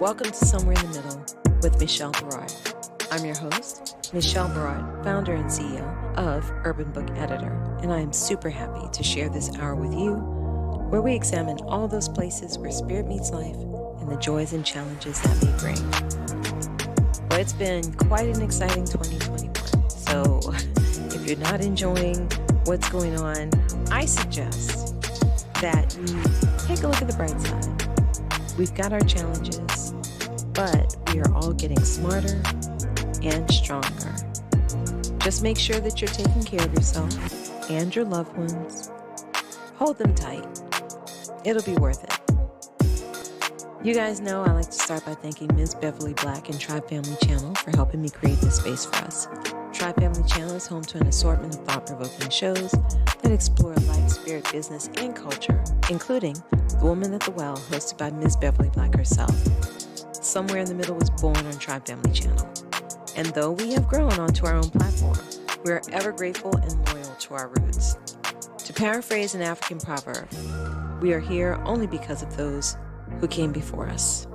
Welcome to Somewhere in the Middle with Michele Barard. I'm your host, Michele Barard, founder and CEO of Urban Book Editor, and I am super happy to share this hour with you, where we examine all those places where spirit meets life and the joys and challenges that may bring. Well, it's been quite an exciting 2021, so if you're not enjoying what's going on, I suggest that you take a look at the bright side. We've got our challenges, but we are all getting smarter and stronger. Just make sure that you're taking care of yourself and your loved ones. Hold them tight. It'll be worth it. You guys know I like to start by thanking Ms. Beverly Black and Tribe Family Channel for helping me create this space for us. Tribe Family Channel is home to an assortment of thought-provoking shows that explore life, spirit, business, and culture, including The Woman at the Well, hosted by Ms. Beverly Black herself. Somewhere in the Middle was born on Tribe Family Channel. And though we have grown onto our own platform, we are ever grateful and loyal to our roots. To paraphrase an African proverb, we are here only because of those who came before us.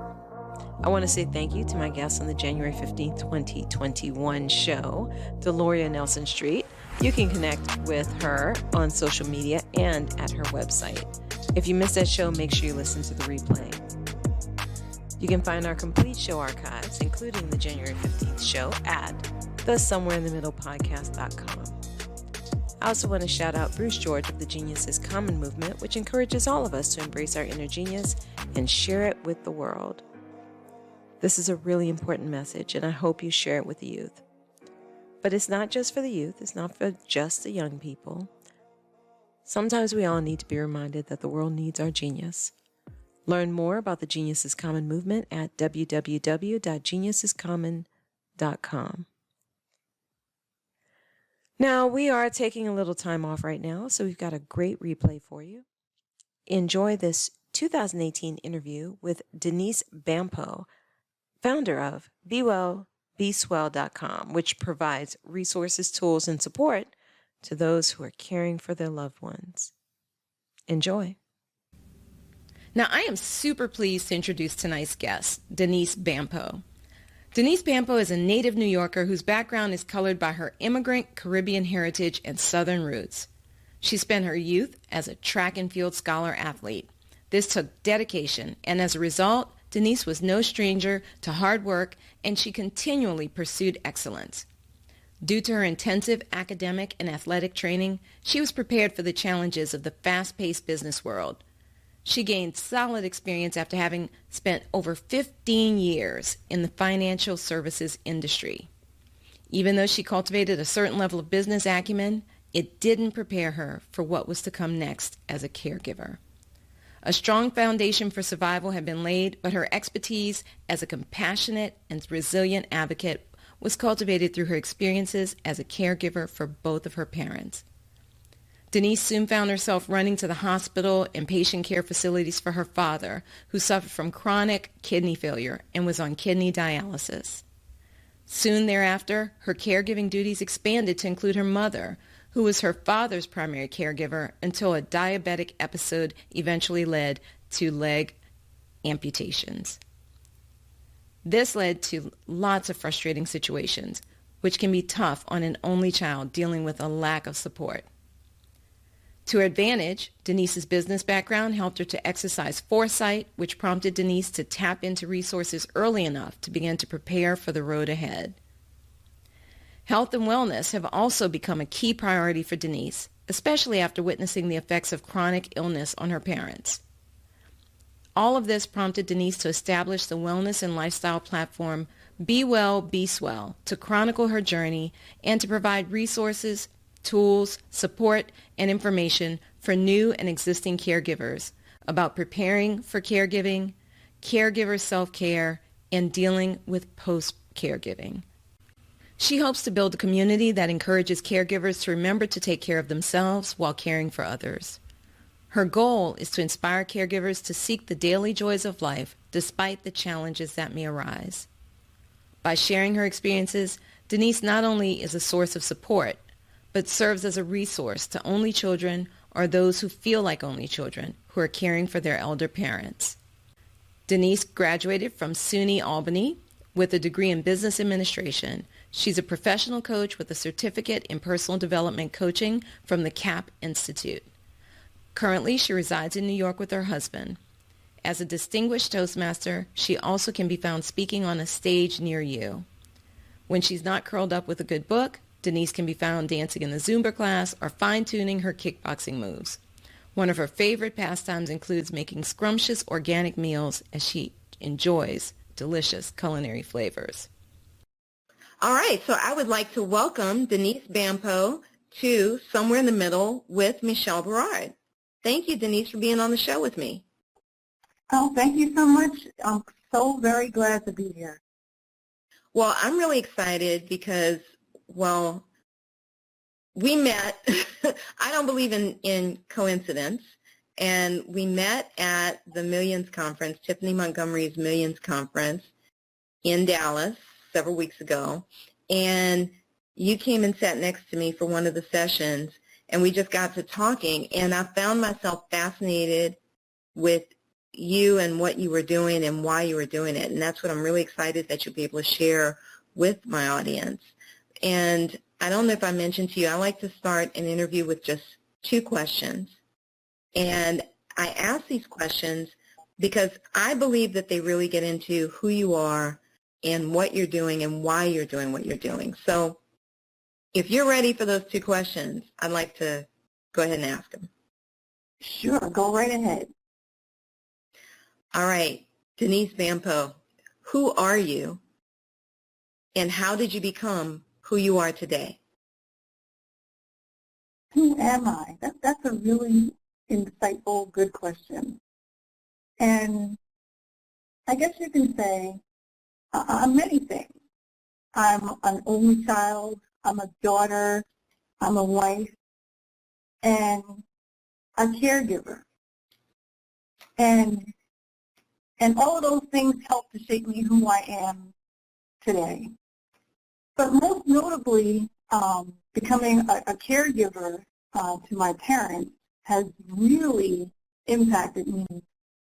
I want to say thank you to my guests on the January 15th, 2021 show, Deloria Nelson Street. You can connect with her on social media and at her website. If you missed that show, make sure you listen to the replay. You can find our complete show archives, including the January 15th show, at thesomewhereinthemiddlepodcast.com. I also want to shout out Bruce George of the Genius is Common movement, which encourages all of us to embrace our inner genius and share it with the world. This is a really important message, and I hope you share it with the youth. But it's not just for the youth. It's not for just the young people. Sometimes we all need to be reminded that the world needs our genius. Learn more about the Genius is Common movement at www.geniusiscommon.com. Now, we are taking a little time off right now, so we've got a great replay for you. Enjoy this 2018 interview with Denise Bampoe, founder of BeWellBeSwell.com, which provides resources, tools, and support to those who are caring for their loved ones. Enjoy. Now, I am super pleased to introduce tonight's guest, Denise Bampoe. Denise Bampoe is a native New Yorker whose background is colored by her immigrant Caribbean heritage and Southern roots. She spent her youth as a track and field scholar athlete. This took dedication, and as a result, Denise was no stranger to hard work, and she continually pursued excellence. Due to her intensive academic and athletic training, she was prepared for the challenges of the fast-paced business world. She gained solid experience after having spent over 15 years in the financial services industry. Even though she cultivated a certain level of business acumen, it didn't prepare her for what was to come next as a caregiver. A strong foundation for survival had been laid, but her expertise as a compassionate and resilient advocate was cultivated through her experiences as a caregiver for both of her parents. Denise soon found herself running to the hospital and patient care facilities for her father, who suffered from chronic kidney failure and was on kidney dialysis. Soon thereafter, her caregiving duties expanded to include her mother, who was her father's primary caregiver until a diabetic episode eventually led to leg amputations. This led to lots of frustrating situations, which can be tough on an only child dealing with a lack of support. To her advantage, Denise's business background helped her to exercise foresight, which prompted Denise to tap into resources early enough to begin to prepare for the road ahead. Health and wellness have also become a key priority for Denise, especially after witnessing the effects of chronic illness on her parents. All of this prompted Denise to establish the wellness and lifestyle platform Be Well, Be Swell to chronicle her journey and to provide resources, tools, support, and information for new and existing caregivers about preparing for caregiving, caregiver self-care, and dealing with post-caregiving. She hopes to build a community that encourages caregivers to remember to take care of themselves while caring for others. Her goal is to inspire caregivers to seek the daily joys of life despite the challenges that may arise. By sharing her experiences, Denise not only is a source of support, but serves as a resource to only children or those who feel like only children who are caring for their elder parents. Denise graduated from SUNY Albany with a degree in business administration. She's a professional coach with a certificate in personal development coaching from the CAP Institute. Currently, she resides in New York with her husband. As a distinguished Toastmaster, she also can be found speaking on a stage near you. When she's not curled up with a good book, Denise can be found dancing in the Zumba class or fine-tuning her kickboxing moves. One of her favorite pastimes includes making scrumptious organic meals as she enjoys delicious culinary flavors. All right, so I would like to welcome Denise Bampoe to Somewhere in the Middle with Michele Barard. Thank you, Denise, for being on the show with me. Oh, thank you so much. I'm so very glad to be here. Well, I'm really excited because, well, we met, I don't believe in coincidence, and we met at the Millions Conference, Tiffany Montgomery's Millions Conference in Dallas several weeks ago, and you came and sat next to me for one of the sessions, and we just got to talking, and I found myself fascinated with you and what you were doing and why you were doing it, and that's what I'm really excited that you'll be able to share with my audience. And I don't know if I mentioned to you, I like to start an interview with just 2 questions. And I ask these questions because I believe that they really get into who you are and what you're doing and why you're doing what you're doing. So if you're ready for those 2 questions, I'd like to go ahead and ask them. Sure, go right ahead. All right, Denise Bampoe, who are you and how did you become who you are today? Who am I? That's a really insightful, good question. And I guess you can say I'm many things. I'm an only child, I'm a daughter, I'm a wife, and a caregiver. And all of those things help to shape me who I am today. But most notably, becoming a caregiver to my parents has really impacted me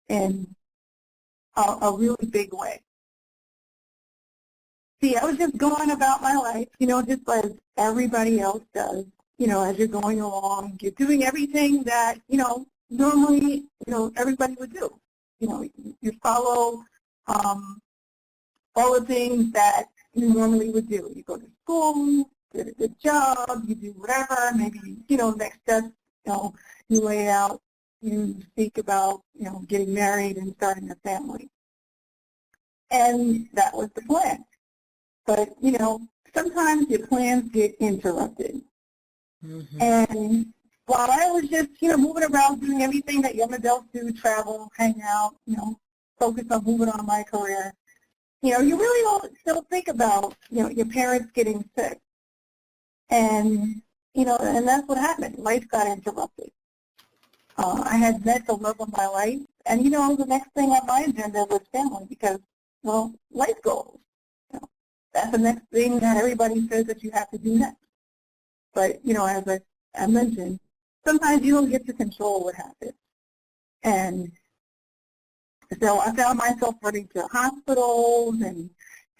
in a really big way. See, I was just going about my life, just as everybody else does, as you're going along. You're doing everything that, normally, everybody would do. You follow all the things that you normally would do. You go to school, get a good job, you do whatever, maybe, next step, you lay out, you speak about, getting married and starting a family. And that was the plan. But, sometimes your plans get interrupted. Mm-hmm. And while I was just, moving around doing everything that young adults do, travel, hang out, focus on moving on my career, you really don't still think about, your parents getting sick. And, and that's what happened. Life got interrupted. I had met the love of my life, and, the next thing on my agenda was family because, well, life goals. That's the next thing that everybody says that you have to do next. But, as I mentioned, sometimes you don't get to control what happens. And so I found myself running to hospitals and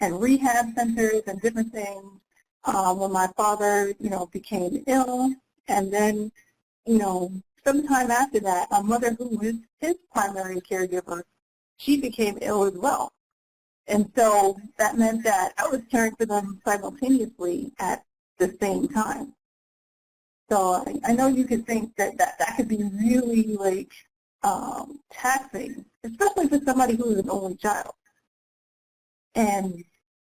rehab centers and different things when my father, became ill. And then, sometime after that, my mother, who was his primary caregiver, she became ill as well. And so that meant that I was caring for them simultaneously at the same time. So I know you could think that could be really, taxing, especially for somebody who is an only child. And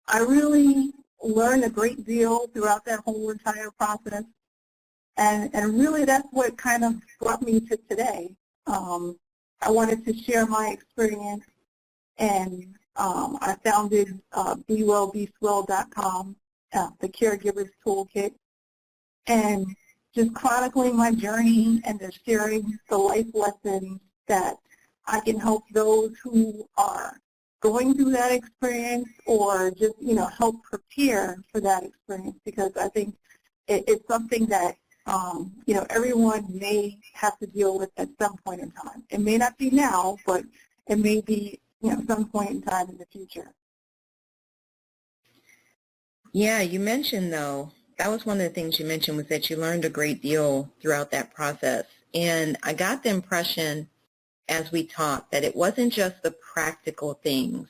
I really learned a great deal throughout that whole entire process. And really that's what kind of brought me to today. I wanted to share my experience, and I founded BeWellBeSwell.com, the Caregiver's Toolkit, and just chronicling my journey and just sharing the life lessons that I can help those who are going through that experience or just, help prepare for that experience, because I think it's something that, everyone may have to deal with at some point in time. It may not be now, but it may be some point in time in the future. Yeah, you mentioned, though, that was one of the things you mentioned, was that you learned a great deal throughout that process. And I got the impression as we talked that it wasn't just the practical things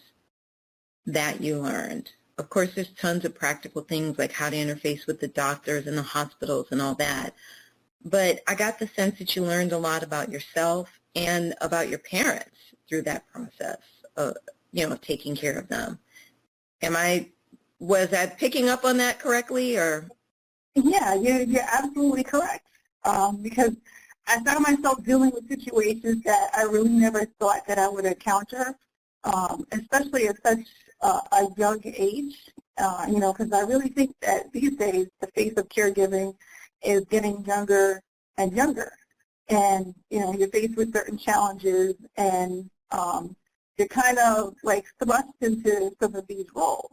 that you learned. Of course, there's tons of practical things like how to interface with the doctors and the hospitals and all that. But I got the sense that you learned a lot about yourself and about your parents through that process of, taking care of them. Was I picking up on that correctly, or? Yeah, you're absolutely correct. Because I found myself dealing with situations that I really never thought that I would encounter, especially at such a young age, because I really think that these days the face of caregiving is getting younger and younger. And, you're faced with certain challenges, and you're kind of like thrust into some of these roles.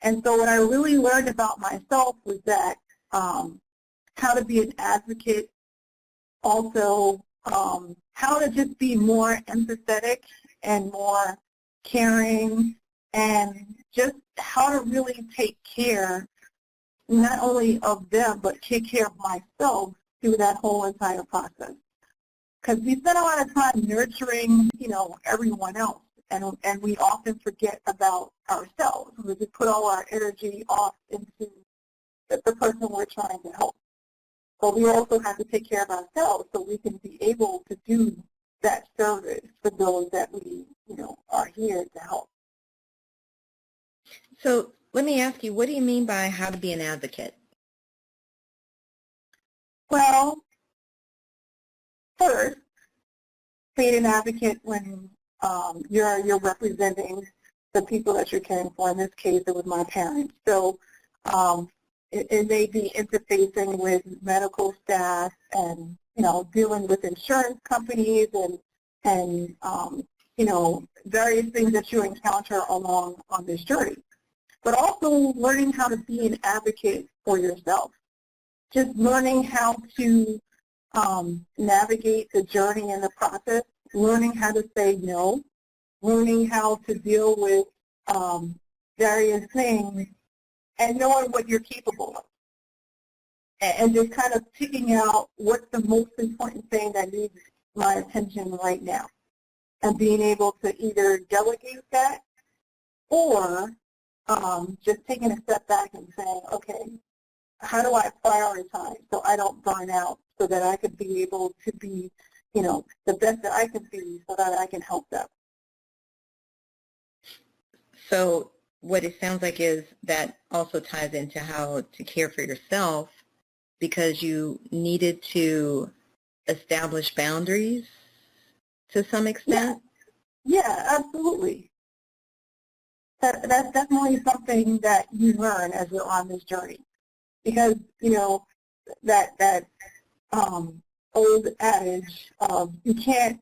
And so what I really learned about myself was that how to be an advocate, also how to just be more empathetic and more caring, and just how to really take care not only of them, but take care of myself through that whole entire process. Because we spend a lot of time nurturing, everyone else, and we often forget about ourselves. We just put all our energy off into the person we're trying to help. But we also have to take care of ourselves so we can be able to do that service for those that we, are here to help. So let me ask you, what do you mean by how to be an advocate? Well, first, be an advocate when you're representing the people that you're caring for. In this case, it was my parents. So it may be interfacing with medical staff and, dealing with insurance companies and various things that you encounter along on this journey. But also learning how to be an advocate for yourself. Just learning how to navigate the journey and the process, learning how to say no, learning how to deal with various things, and knowing what you're capable of. And just kind of picking out what's the most important thing that needs my attention right now. And being able to either delegate that or just taking a step back and saying, okay, how do I prioritize so I don't burn out, so that I could be able to be, the best that I can be, so that I can help them. So what it sounds like is that also ties into how to care for yourself, because you needed to establish boundaries to some extent? Yeah, absolutely. That's definitely something that you learn as you're on this journey. Because, that old adage of you can't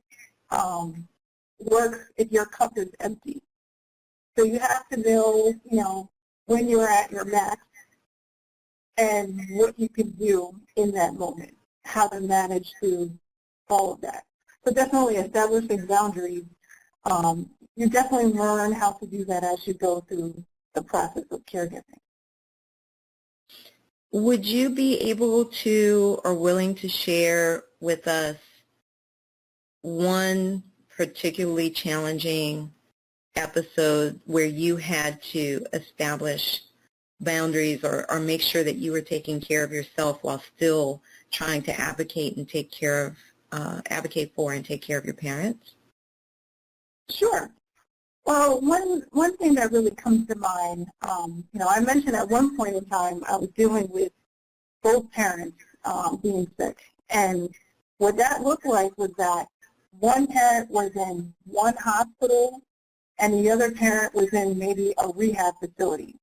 work if your cup is empty. So you have to know, when you're at your max and what you can do in that moment, how to manage through all of that. So definitely establishing boundaries. You definitely learn how to do that as you go through the process of caregiving. Would you be able to or willing to share with us one particularly challenging episode where you had to establish boundaries or make sure that you were taking care of yourself while still trying to advocate and take care of, advocate for and take care of your parents? Sure. Well, one thing that really comes to mind, I mentioned at one point in time I was dealing with both parents being sick. And what that looked like was that one parent was in one hospital and the other parent was in maybe a rehab facility.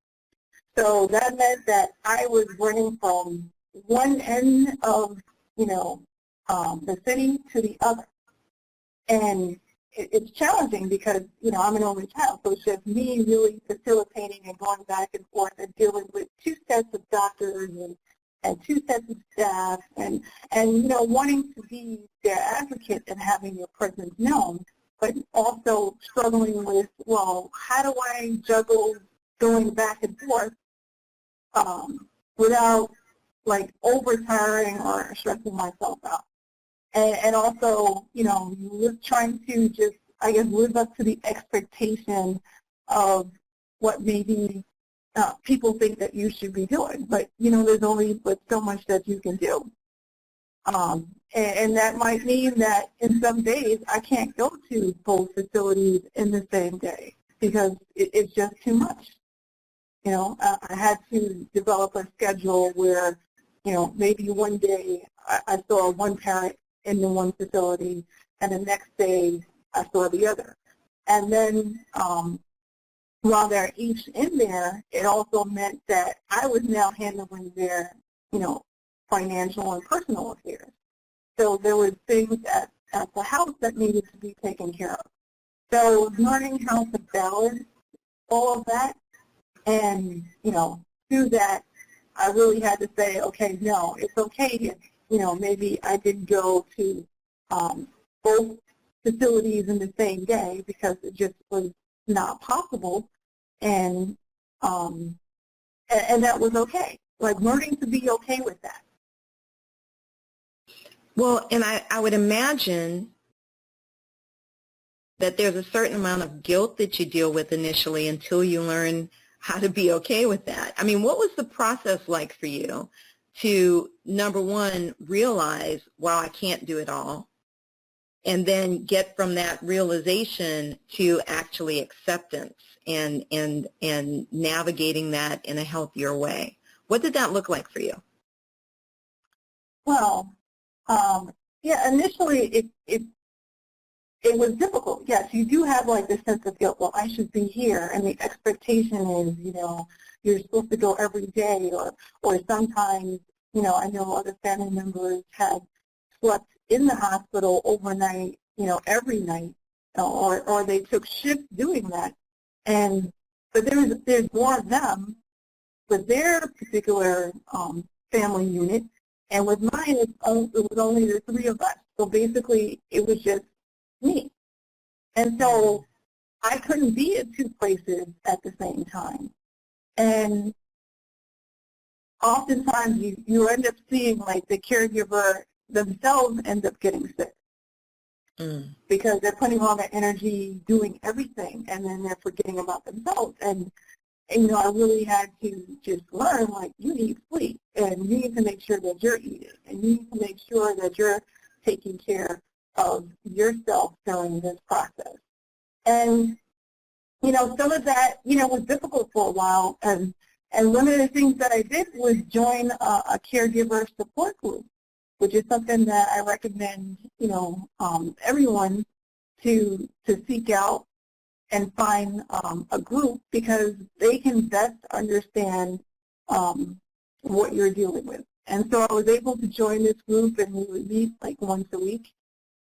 So that meant that I was running from one end of, the city to the other. And it's challenging because, I'm an only child, so it's just me really facilitating and going back and forth and dealing with two sets of doctors and two sets of staff and wanting to be their advocate and having your presence known, but also struggling with, well, how do I juggle going back and forth without like overtiring or stressing myself out? And also, you know, trying to just, I guess, live up to the expectation of what maybe people think that you should be doing. But, you know, there's only but so much that you can do. And that might mean that in some days I can't go to both facilities in the same day because it's just too much. You know, I had to develop a schedule where, you know, maybe one day I saw one parent in the one facility and the next day I saw the other. And then while they're each in there, it also meant that I was now handling their, you know, financial and personal affairs. So there were things at the house that needed to be taken care of. So learning how to balance all of that, and, you know, through that, I really had to say, okay, no, it's okay if, you know, maybe I didn't go to both facilities in the same day because it just was not possible, and that was okay. Like learning to be okay with that. Well, and I would imagine that there's a certain amount of guilt that you deal with initially until you learn how to be okay with that. I mean, what was the process like for you to, number one, realize, wow, I can't do it all, and then get from that realization to actually acceptance and navigating that in a healthier way? What did that look like for you? Well, yeah, initially it was difficult. Yes, you do have like this sense of guilt. Well, I should be here, and the expectation is, you know, you're supposed to go every day, or sometimes, you know, I know other family members had slept in the hospital overnight, you know, every night, or they took shifts doing that. But there's more of them with their particular family unit, and with mine, it was only the three of us. So basically, it was just me. And so I couldn't be at two places at the same time. And oftentimes you end up seeing like the caregiver themselves end up getting sick because they're putting all their energy doing everything, and then they're forgetting about themselves. And you know, I really had to just learn, like, you need sleep, and you need to make sure that you're eating, and you need to make sure that you're taking care of yourself during this process. And, you know, some of that, you know, was difficult for a while, and one of the things that I did was join a caregiver support group, which is something that I recommend, you know, everyone to seek out and find a group, because they can best understand what you're dealing with. And so I was able to join this group, and we would meet like once a week.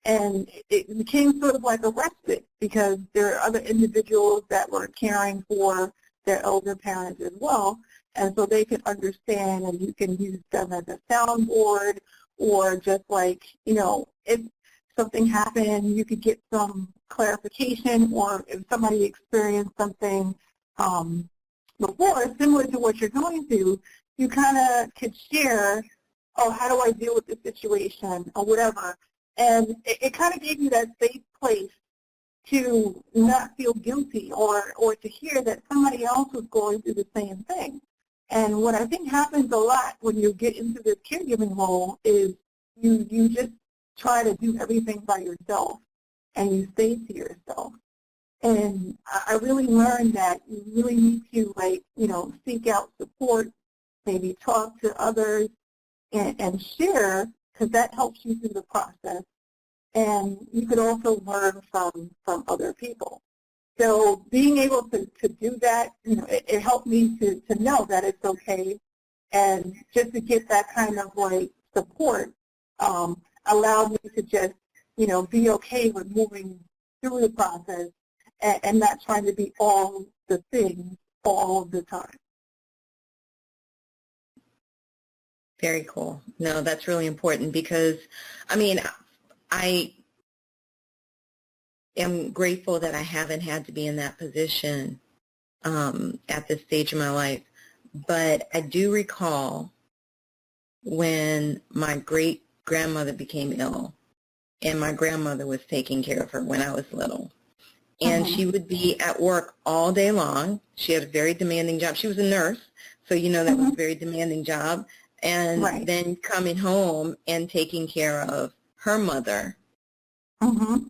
And it became sort of like a respite, because there are other individuals that were caring for their elder parents as well. And so they could understand, and you can use them as a soundboard, or just like, you know, if something happened, you could get some clarification, or if somebody experienced something before, similar to what you're going through, you kind of could share, oh, how do I deal with this situation, or whatever. And it kind of gave you that safe place to not feel guilty, or to hear that somebody else was going through the same thing. And what I think happens a lot when you get into this caregiving role is you just try to do everything by yourself, and you stay to yourself. And I really learned that you really need to, like, you know, seek out support, maybe talk to others, and share, because that helps you through the process. And you could also learn from other people. So being able to do that, you know, it helped me to know that it's okay, and just to get that kind of like support allowed me to just, you know, be okay with moving through the process, and not trying to be all the things all the time. Very cool. No, that's really important, because, I mean, I am grateful that I haven't had to be in that position at this stage of my life. But I do recall when my great-grandmother became ill, and my grandmother was taking care of her when I was little. And she would be at work all day long. She had a very demanding job. She was a nurse, so you know that was a very demanding job. And then coming home and taking care of her mother. And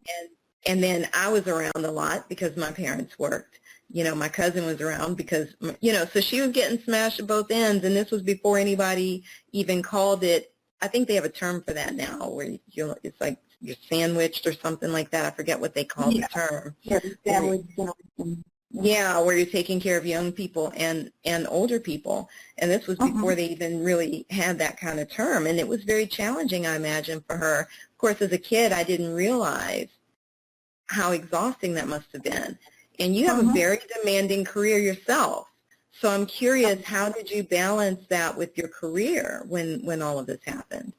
then I was around a lot because my parents worked. You know, my cousin was around because, you know, so she was getting smashed at both ends, and this was before anybody even called it. I think they have a term for that now where it's like you're sandwiched or something like that. I forget what they call the term. Yeah, sandwich. Yeah, where you're taking care of young people and older people. And this was before they even really had that kind of term. And it was very challenging, I imagine, for her. Of course, as a kid, I didn't realize how exhausting that must have been. And you have a very demanding career yourself. So I'm curious, how did you balance that with your career when all of this happened?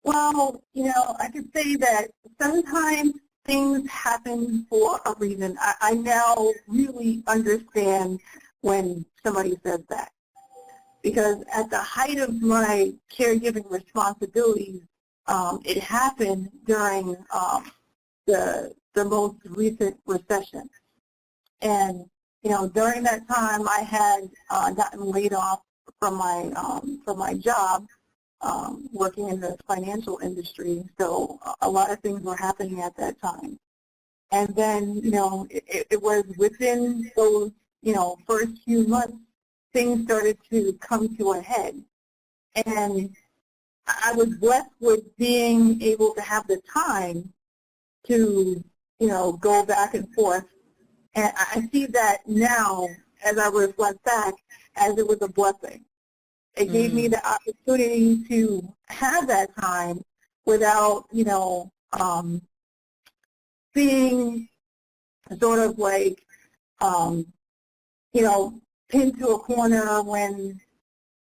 Well, you know, I could say that sometimes things happen for a reason. I now really understand when somebody says that. Because at the height of my caregiving responsibilities, it happened during the most recent recession. And, you know, during that time I had gotten laid off from my job, working in the financial industry. So a lot of things were happening at that time. And then, you know, it was within those, you know, first few months, things started to come to a head. And I was blessed with being able to have the time to, you know, go back and forth. And I see that now, as I reflect back, as it was a blessing. It gave me the opportunity to have that time without, you know, being sort of like, you know, pinned to a corner when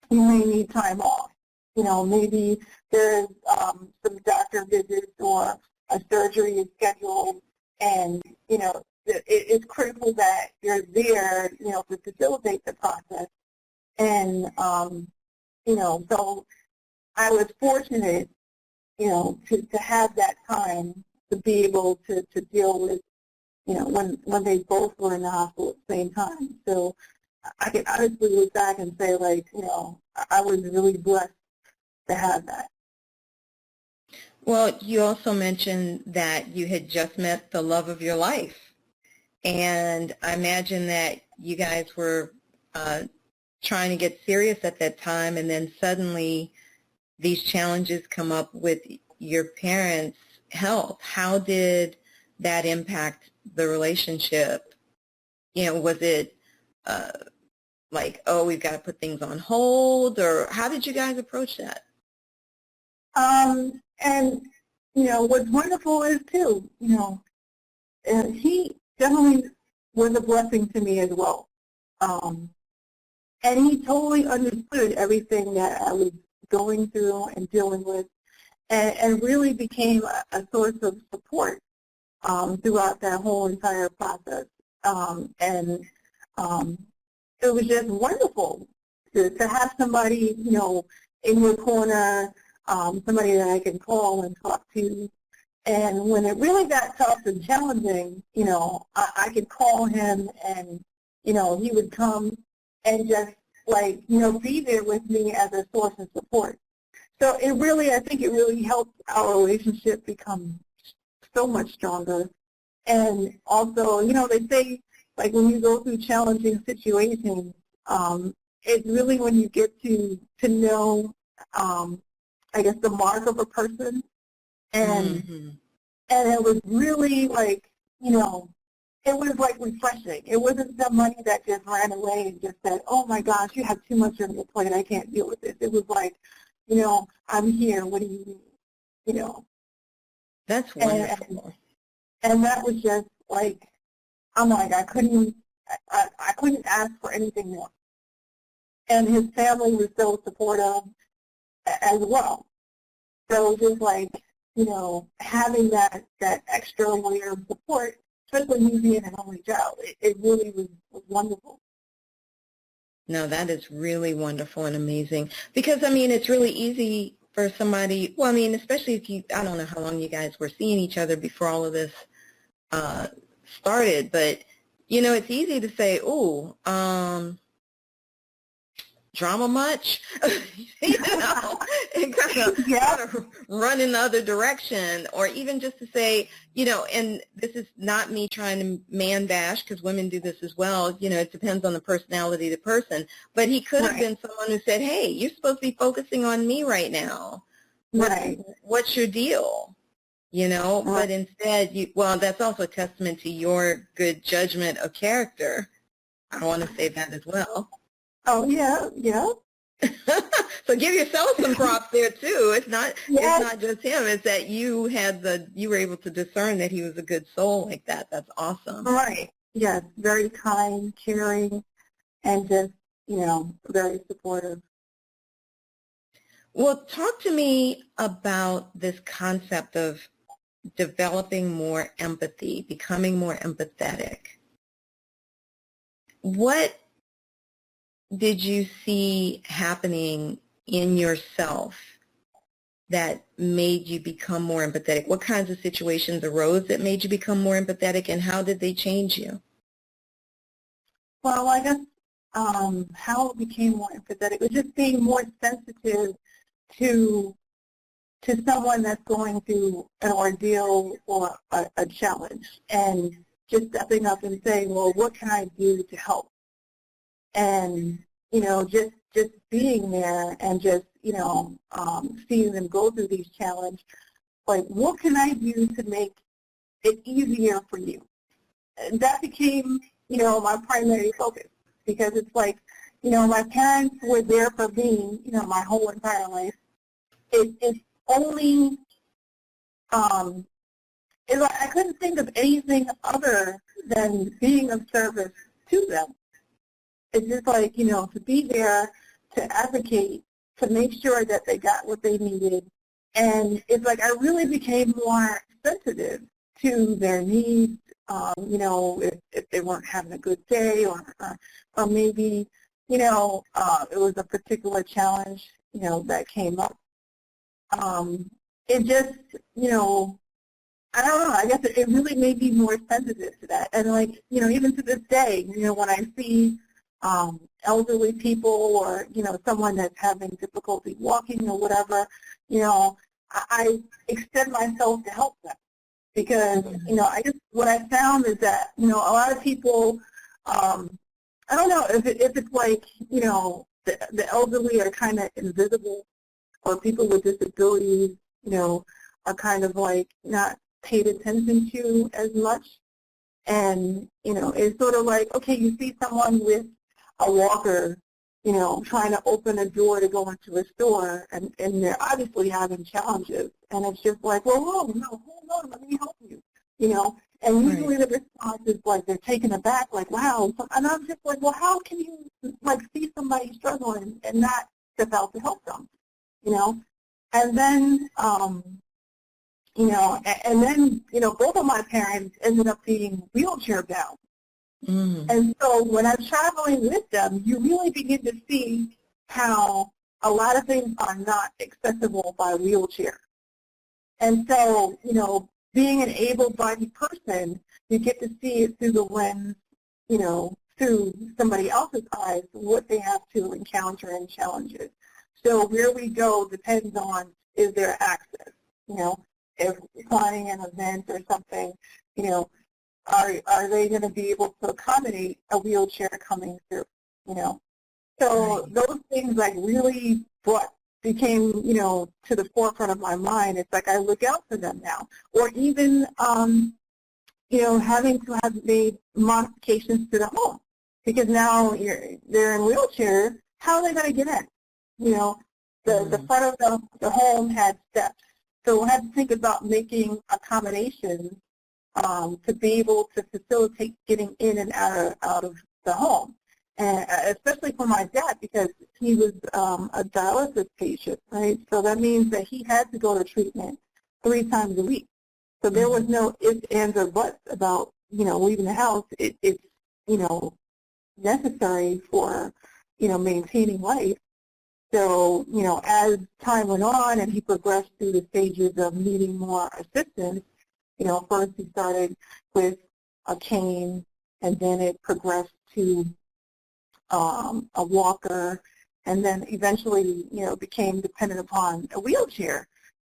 you may need time off. You know, maybe there's some doctor visits or a surgery is scheduled, and, you know, it's critical that you're there, you know, to facilitate the process. And, you know, so I was fortunate, you know, to have that time to be able to deal with, you know, when they both were in the hospital at the same time. So I can honestly look back and say, like, you know, I was really blessed to have that. Well, you also mentioned that you had just met the love of your life. And I imagine that you guys were trying to get serious at that time, and then suddenly these challenges come up with your parents' health. How did that impact the relationship? You know, was it like, oh, we've got to put things on hold, or how did you guys approach that? And, you know, what's wonderful is, too, you know, he definitely was a blessing to me as well. And he totally understood everything that I was going through and dealing with, and really became a source of support throughout that whole entire process. And it was just wonderful to have somebody, you know, in your corner, somebody that I can call and talk to. And when it really got tough and challenging, you know, I could call him, and, you know, he would come and just, like, you know, be there with me as a source of support. So it really, I think it really helped our relationship become so much stronger. And also, you know, they say, like, when you go through challenging situations, it's really when you get to know, I guess, the mark of a person. And and it was really, like, you know, it was like refreshing. It wasn't the money that just ran away and just said, oh my gosh, you have too much on your plate, I can't deal with this. It was like, you know, I'm here, what do you need? You know. That's wonderful. And that was just like, I'm like, I couldn't ask for anything more. And his family was so supportive as well. So it was just like, having that extra layer of support, especially me being an only child, it really was wonderful. No, that is really wonderful and amazing. Because, I mean, it's really easy for somebody, well, I mean, especially if I don't know how long you guys were seeing each other before all of this started, but, it's easy to say, ooh, drama much, and kind of run in the other direction, or even just to say, and this is not me trying to man bash, because women do this as well, it depends on the personality of the person, but he could have been someone who said, hey, you're supposed to be focusing on me right now. What's your deal? But instead, well, that's also a testament to your good judgment of character. I want to say that as well. Oh, yeah. So give yourself some props there too. It's not just him. It's that you were able to discern that he was a good soul like that. That's awesome. Right. Yes. Very kind, caring, and just, very supportive. Well, talk to me about this concept of developing more empathy, becoming more empathetic. What did you see happening in yourself that made you become more empathetic? What kinds of situations arose that made you become more empathetic, and how did they change you? Well, I guess how it became more empathetic was just being more sensitive to someone that's going through an ordeal or a challenge, and just stepping up and saying, well, what can I do to help? And, just being there and just, seeing them go through these challenges, like, what can I do to make it easier for you? And that became, my primary focus, because it's like, my parents were there for me, my whole entire life. It's only, it's like I couldn't think of anything other than being of service to them. It's just like, to be there, to advocate, to make sure that they got what they needed. And it's like I really became more sensitive to their needs, if they weren't having a good day, or maybe, it was a particular challenge, that came up. It just, I don't know, I guess it really made me more sensitive to that. And like, even to this day, when I see elderly people, or, someone that's having difficulty walking or whatever, I extend myself to help them. Because, what I found is that, a lot of people, I don't know if it's like, the elderly are kind of invisible, or people with disabilities, are kind of like not paid attention to as much. And, it's sort of like, okay, you see someone with a walker, trying to open a door to go into a store, and they're obviously having challenges. And it's just like, well, hold on, let me help you, And usually the response is like they're taken aback, like, wow. And I'm just like, well, how can you, like, see somebody struggling and not step out to help them, And then, both of my parents ended up being wheelchair bound. And so when I'm traveling with them, you really begin to see how a lot of things are not accessible by wheelchair. And so, being an able-bodied person, you get to see it through the lens, through somebody else's eyes, what they have to encounter in challenges. So where we go depends on, is there access? If planning an event or something, are they going to be able to accommodate a wheelchair coming through, So those things like really became, to the forefront of my mind. It's like I look out for them now. Or even, having to have made modifications to the home. Because now they're in wheelchairs, how are they going to get in? The front of the home had steps. So I had to think about making accommodations to be able to facilitate getting in and out of the home. And especially for my dad, because he was a dialysis patient, right? So that means that he had to go to treatment 3 times a week. So there was no ifs, ands, or buts about, leaving the house. It's, necessary for, maintaining life. So, as time went on and he progressed through the stages of needing more assistance, first he started with a cane, and then it progressed to a walker, and then eventually, became dependent upon a wheelchair.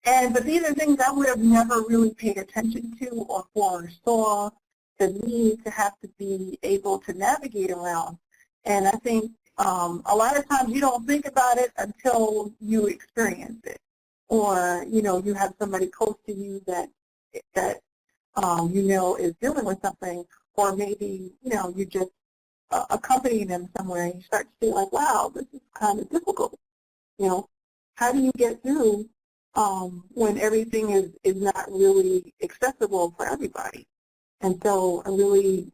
But these are things I would have never really paid attention to or foresaw the need to have to be able to navigate around. And I think a lot of times you don't think about it until you experience it, or you have somebody close to you that is dealing with something, or maybe you just accompany them somewhere and you start to feel like, wow, this is kind of difficult. How do you get through when everything is not really accessible for everybody? And so I really,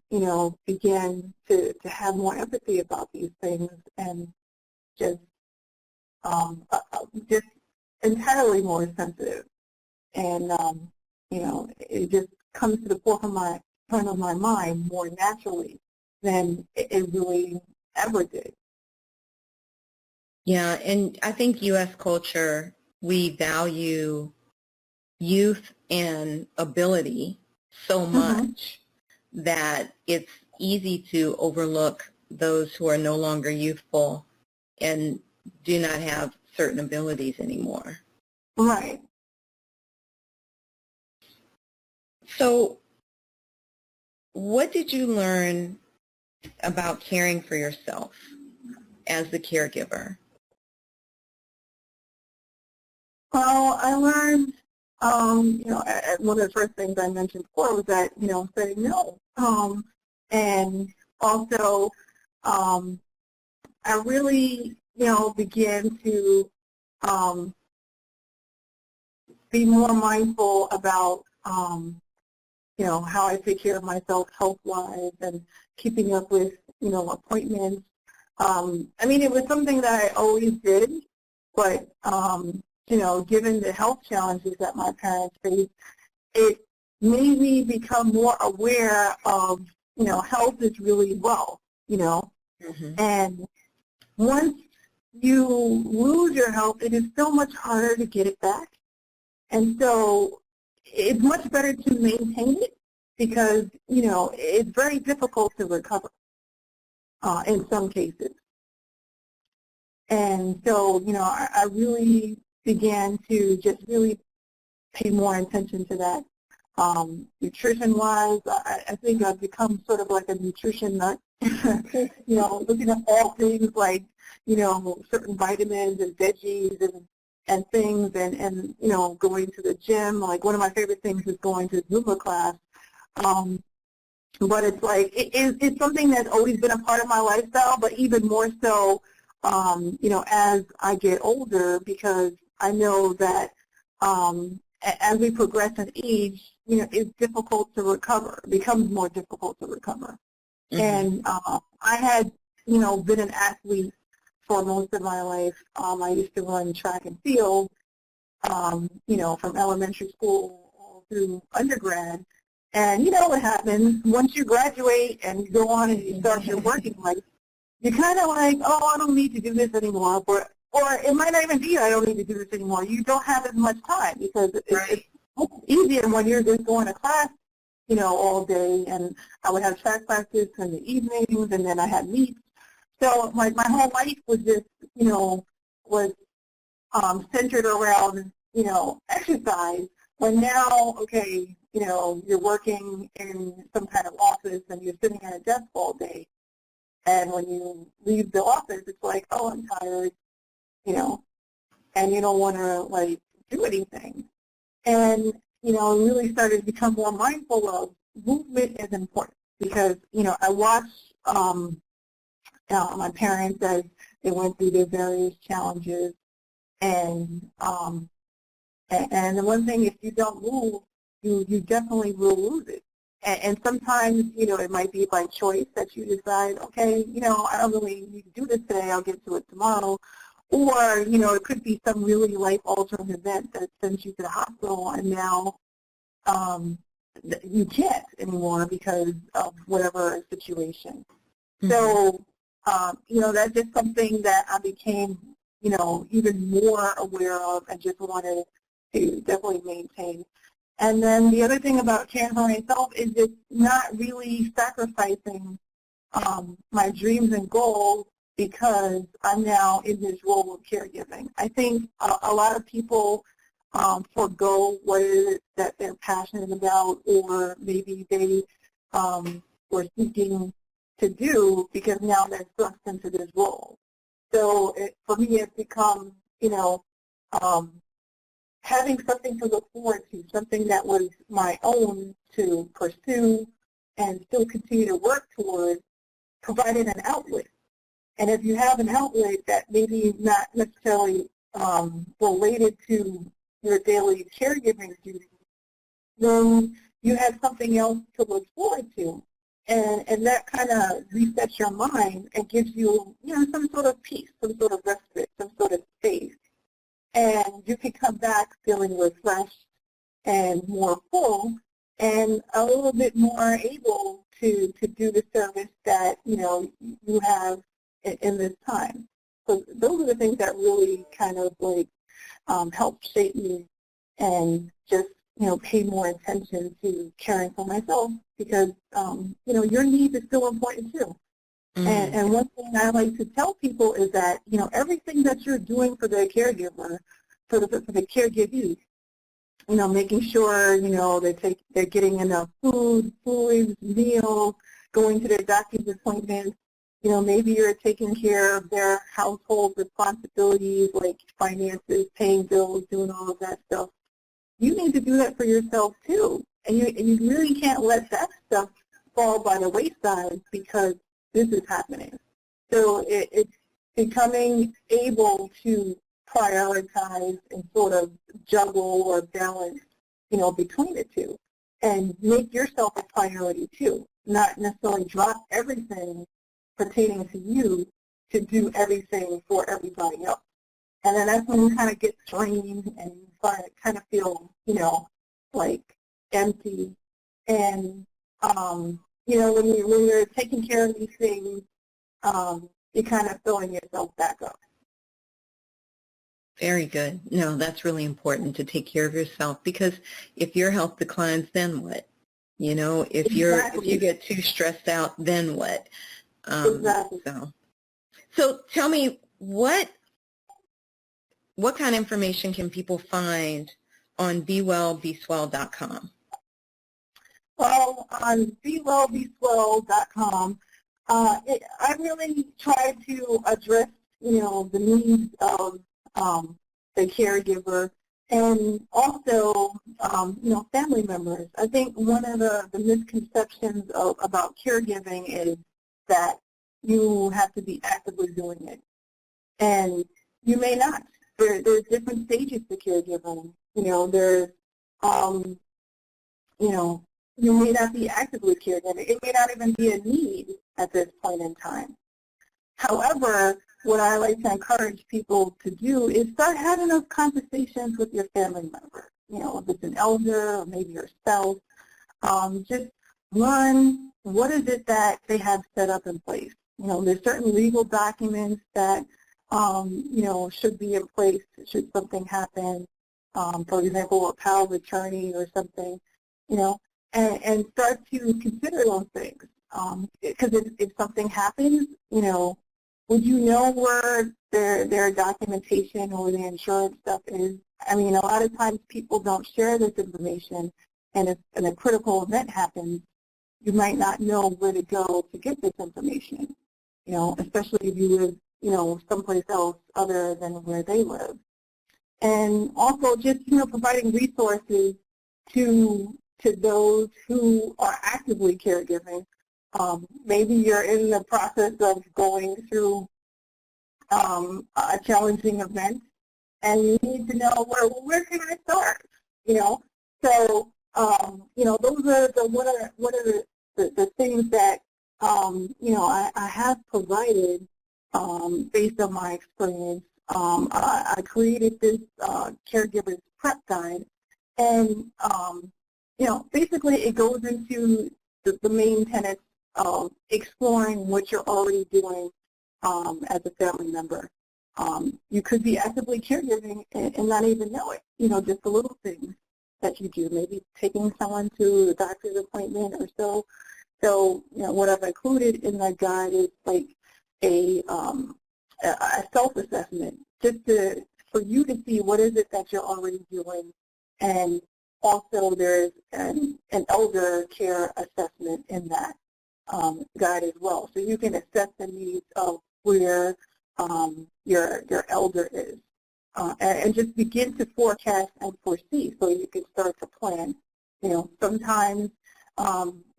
began to have more empathy about these things, and just entirely more sensitive. And, it just comes to the front of my mind more naturally than it really ever did. Yeah, and I think U.S. culture, we value youth and ability so much that it's easy to overlook those who are no longer youthful and do not have certain abilities anymore. Right. So what did you learn about caring for yourself as the caregiver? Well, I learned, one of the first things I mentioned before was that, saying no. And also, I really, began to be more mindful about, how I take care of myself health-wise and keeping up with, appointments. It was something that I always did, but, given the health challenges that my parents faced, it made me become more aware of, health is really wealth, And once you lose your health, it is so much harder to get it back. And so it's much better to maintain it because, it's very difficult to recover in some cases. And so, I really began to just really pay more attention to that. Nutrition-wise, I think I've become sort of like a nutrition nut, looking at all things like, certain vitamins and veggies and things, and going to the gym. Like one of my favorite things is going to Zumba class. But it's like, it's something that's always been a part of my lifestyle, but even more so, as I get older, because I know that as we progress in age, it's difficult to recover. It becomes more difficult to recover. And I had, been an athlete for most of my life. I used to run track and field, from elementary school all through undergrad. And you know what happens once you graduate and you go on and you start your working life, you're kind of like, oh, I don't need to do this anymore. Or it might not even be I don't need to do this anymore. You don't have as much time because it's easier when you're just going to class, all day. And I would have track practice in the evenings, and then I had meets. So my whole life was just, was centered around, exercise. But now, okay, you're working in some kind of office and you're sitting at a desk all day. And when you leave the office, it's like, oh, I'm tired, and you don't want to, do anything. And, really started to become more mindful of movement is important because, I watched my parents as they went through their various challenges. And the one thing, if you don't move, you definitely will lose it. And sometimes, it might be by choice that you decide, okay, I don't really need to do this today. I'll get to it tomorrow. Or, it could be some really life-altering event that sends you to the hospital, and now you can't anymore because of whatever situation. Mm-hmm. So, that's just something that I became, even more aware of and just wanted to definitely maintain. And then the other thing about caring for myself is just not really sacrificing my dreams and goals because I'm now in this role of caregiving. I think a lot of people forego what it is that they're passionate about, or maybe they were seeking to do because now they're thrust into this role. So for me, it's become, having something to look forward to, something that was my own to pursue and still continue to work towards, provided an outlet. And if you have an outlet that maybe not necessarily related to your daily caregiving duties, then you have something else to look forward to. And that kind of resets your mind and gives you, some sort of peace, some sort of respite, some sort of space. And you can come back feeling refreshed and more full and a little bit more able to do the service that, you have in this time. So those are the things that really kind of help shape me and just, pay more attention to caring for myself because, your needs is still important too. Mm. And one thing I like to tell people is that, everything that you're doing for the caregiver, for the caregivee, making sure, they're getting enough food, meals, going to their doctor's appointments, maybe you're taking care of their household responsibilities like finances, paying bills, doing all of that stuff. You need to do that for yourself too. And you really can't let that stuff fall by the wayside because this is happening. So it's becoming able to prioritize and sort of juggle or balance, between the two and make yourself a priority too, not necessarily drop everything pertaining to you to do everything for everybody else. And then that's when you kind of get drained and you kind of feel, empty. And, when you're taking care of these things, you're kind of filling yourself back up. Very good. No, that's really important to take care of yourself because if your health declines, then what? If you get too stressed out, then what? Exactly. So tell me, what kind of information can people find on BeWellBeSwell.com? Well, on BeWellBeSwell.com, I really try to address, the needs of the caregiver and also, family members. I think one of the misconceptions about caregiving is that you have to be actively doing it. And you may not. There's different stages to caregiving. There's, you may not be actively caregiving. It may not even be a need at this point in time. However, what I like to encourage people to do is start having those conversations with your family member. If it's an elder or maybe your spouse, just learn what is it that they have set up in place. There's certain legal documents that, should be in place should something happen. For example, a power of attorney or something, and start to consider those things. Because if something happens, would you know where their documentation or the insurance stuff is? I mean, a lot of times people don't share this information, and if a critical event happens, you might not know where to go to get this information, especially if you live, someplace else other than where they live. And also just, providing resources to those who are actively caregiving. Maybe you're in the process of going through a challenging event, and you need to know where can I start, So, those are one of the things that, I have provided based on my experience I created this caregiver's prep guide, and basically it goes into the main tenets of exploring what you're already doing as a family member. You could be actively caregiving and not even know it. Just the little things that you do, maybe taking someone to a doctor's appointment or so. So, what I've included in that guide is like a self-assessment, just for you to see what is it that you're already doing. And also there's an elder care assessment in that guide as well. So you can assess the needs of where your elder is. And just begin to forecast and foresee so you can start to plan. Sometimes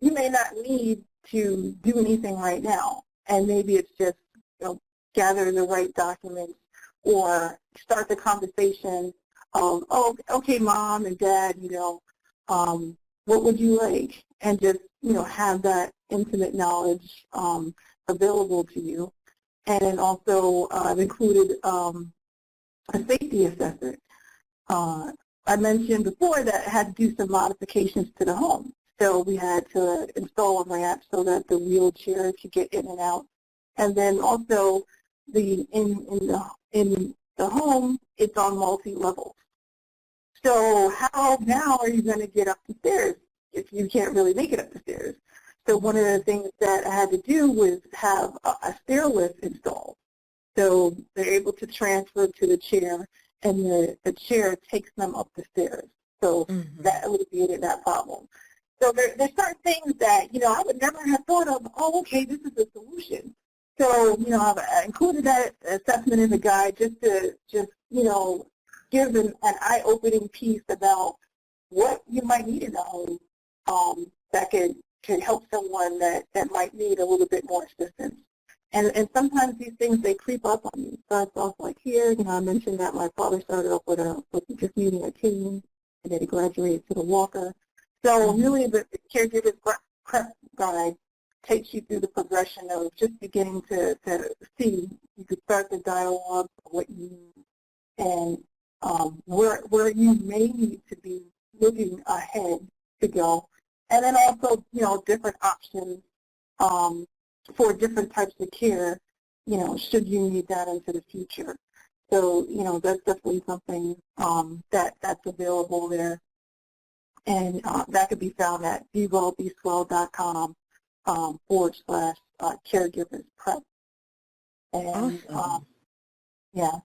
you may not need to do anything right now, and maybe it's just gather the right documents or start the conversation of, oh, okay, Mom and Dad, what would you like? And just, have that intimate knowledge available to you. And then also I've included a safety assessment. I mentioned before that I had to do some modifications to the home. So we had to install a ramp so that the wheelchair could get in and out. And then also in the home, it's on multi-levels. So how now are you going to get up the stairs if you can't really make it up the stairs? So one of the things that I had to do was have a stair lift installed. So they're able to transfer to the chair, and the chair takes them up the stairs. So that alleviated that problem. So there's certain things that, I would never have thought of, oh, okay, this is a solution. So, I've included that assessment in the guide just to give an eye-opening piece about what you might need in the home that can help someone that might need a little bit more assistance. And sometimes these things, they creep up on you. Starts off like here, I mentioned that my father started off with just needing a cane, and then he graduated to the walker. So really the caregiver's prep guide takes you through the progression of just beginning to see. You could start the dialogue of what you need and where you may need to be looking ahead to go. And then also, different options for different types of care, should you need that into the future. So, that's definitely something that's available there. And that could be found at bewellbeswell.com /caregivers prep. And, awesome. Yeah.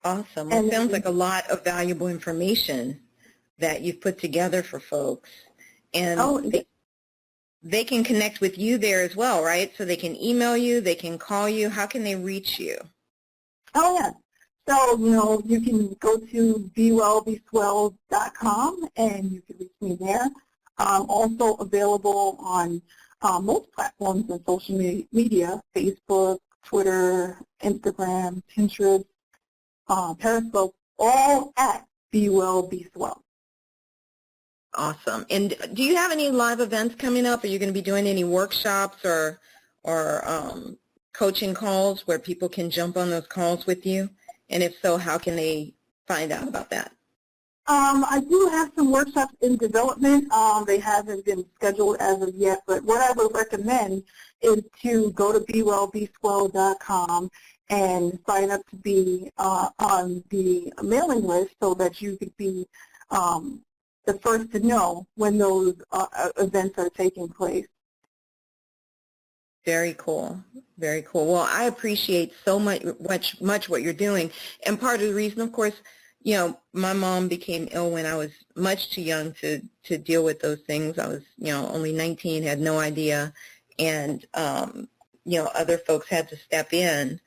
Awesome. It sounds like a lot of valuable information that you've put together for folks. And they can connect with you there as well, right? So they can email you, they can call you. How can they reach you? Oh, yeah. So, you can go to bewellbeswell.com and you can reach me there. Also available on most platforms and social media, Facebook, Twitter, Instagram, Pinterest, Periscope, all at Be Well, Be Swell. Awesome. And do you have any live events coming up? Are you going to be doing any workshops or coaching calls where people can jump on those calls with you? And if so, how can they find out about that? I do have some workshops in development. They haven't been scheduled as of yet, but what I would recommend is to go to bewellbeswell.com and sign up to be on the mailing list so that you could be the first to know when those events are taking place. Very cool. Very cool. Well, I appreciate so much what you're doing. And part of the reason, of course, my mom became ill when I was much too young to deal with those things. I was, only 19, had no idea. And, other folks had to step in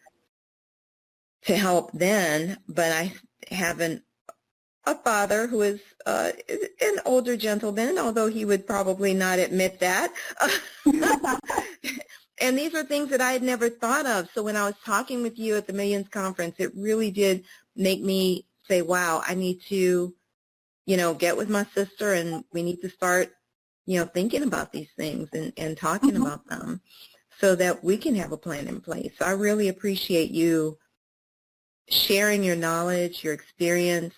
to help then. But I have a father who is an older gentleman, although he would probably not admit that. And these are things that I had never thought of. So when I was talking with you at the Millions Conference, it really did make me say, wow, I need to, get with my sister, and we need to start, thinking about these things and talking about them so that we can have a plan in place. So I really appreciate you sharing your knowledge, your experience,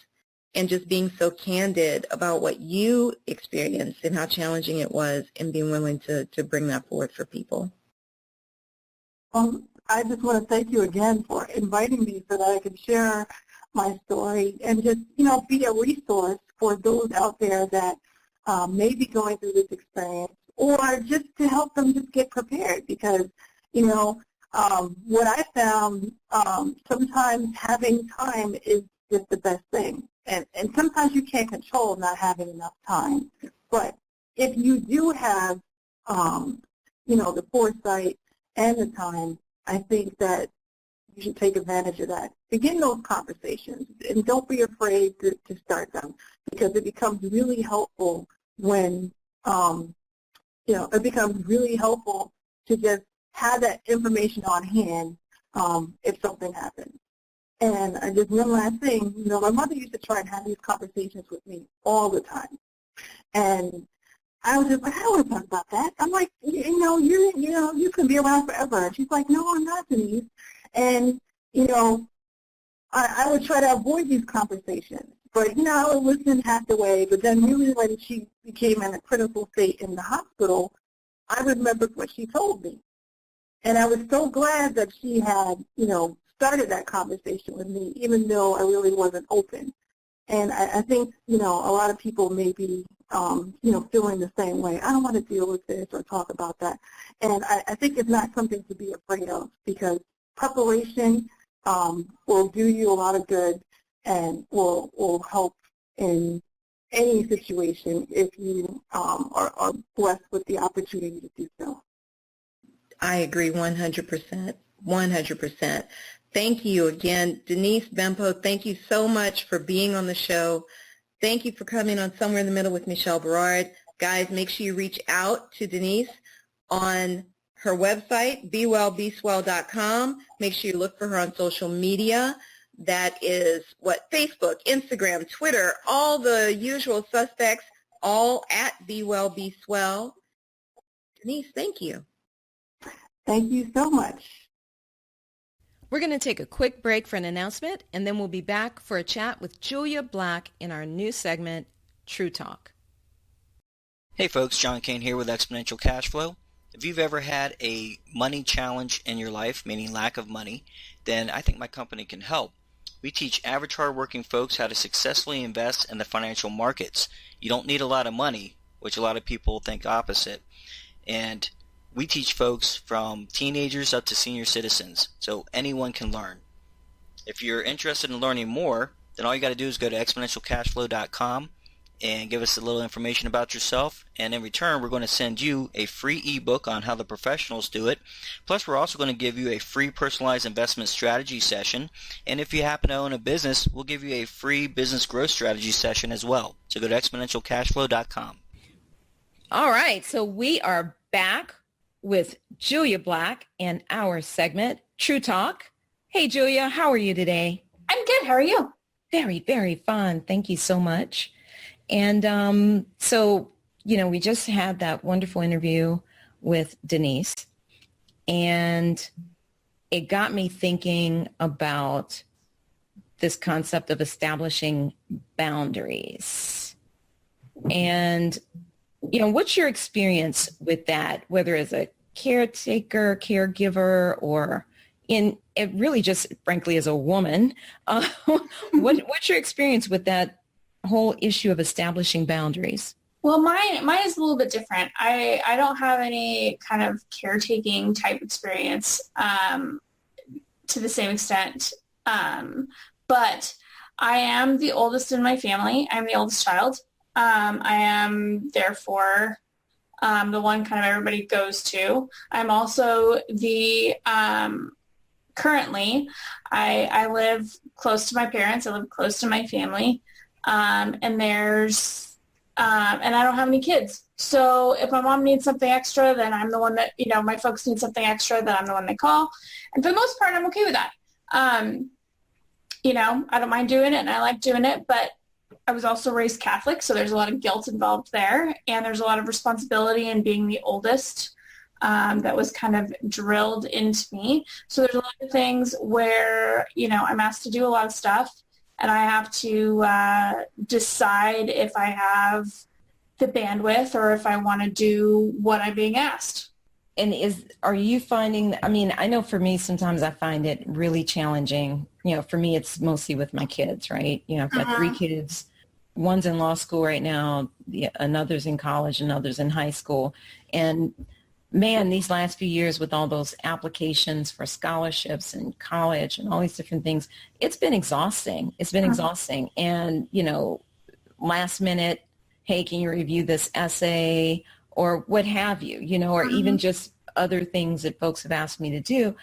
and just being so candid about what you experienced and how challenging it was, and being willing to bring that forward for people. I just want to thank you again for inviting me so that I can share my story and just, be a resource for those out there that may be going through this experience, or just to help them just get prepared, because, what I found, sometimes having time is just the best thing. And sometimes you can't control not having enough time. But if you do have, the foresight and the time, I think that you should take advantage of that. Begin those conversations, and don't be afraid to start them, because it becomes really helpful when, it becomes really helpful to just have that information on hand if something happens. And I just, one last thing, my mother used to try and have these conversations with me all the time. And I was just like, I don't want to talk about that. I'm like, you can be around forever. And she's like, no, I'm not, Denise. And, I would try to avoid these conversations. But, I would listen half the way. But then really when she became in a critical state in the hospital, I remembered what she told me. And I was so glad that she had, started that conversation with me, even though I really wasn't open. And I think, a lot of people may be, feeling the same way. I don't want to deal with this or talk about that. And I think it's not something to be afraid of, because preparation will do you a lot of good and will help in any situation if you are blessed with the opportunity to do so. I agree 100%, 100%. Thank you again. Denise Bampoe, thank you so much for being on the show. Thank you for coming on Somewhere in the Middle with Michele Barard. Guys, make sure you reach out to Denise on her website, bewellbeswell.com. Make sure you look for her on social media. That is Facebook, Instagram, Twitter, all the usual suspects, all at bewellbeswell. Denise, thank you. Thank you so much. We're going to take a quick break for an announcement, and then we'll be back for a chat with Julia Black in our new segment, True Talk. Hey folks, John Kane here with Exponential Cash Flow. If you've ever had a money challenge in your life, meaning lack of money, then I think my company can help. We teach average hardworking folks how to successfully invest in the financial markets. You don't need a lot of money, which a lot of people think opposite. And we teach folks from teenagers up to senior citizens, so anyone can learn. If you're interested in learning more, then all you got to do is go to exponentialcashflow.com and give us a little information about yourself, and in return we're going to send you a free ebook on how the professionals do it. Plus we're also going to give you a free personalized investment strategy session, and if you happen to own a business, we'll give you a free business growth strategy session as well. So go to exponentialcashflow.com. All right, so we are back with Julia Black and our segment, True Talk. Hey, Julia, how are you today? I'm good. How are you? Very, very fun. Thank you so much. And we just had that wonderful interview with Denise, and it got me thinking about this concept of establishing boundaries. And what's your experience with that, whether as a caretaker, caregiver, or it really just, frankly, as a woman? What's your experience with that whole issue of establishing boundaries? Well, mine is a little bit different. I don't have any kind of caretaking type experience to the same extent, but I am the oldest in my family. I'm the oldest child. I am, therefore, the one kind of everybody goes to. I'm also the, currently, I live close to my parents. I live close to my family. And I don't have any kids. So if my mom needs something extra, then I'm the one that, my folks need something extra, then I'm the one they call. And for the most part, I'm okay with that. I don't mind doing it, and I like doing it, but I was also raised Catholic, so there's a lot of guilt involved there, and there's a lot of responsibility in being the oldest. that was kind of drilled into me. So there's a lot of things where, I'm asked to do a lot of stuff, and I have to decide if I have the bandwidth or if I want to do what I'm being asked. And are you finding, I know for me, sometimes I find it really challenging. For me, it's mostly with my kids, right? I've got 3 kids. One's in law school right now, another's in college, another's in high school. And man, these last few years with all those applications for scholarships and college and all these different things, it's been exhausting. It's been exhausting. And, last minute, hey, can you review this essay or what have you, or even just other things that folks have asked me to do.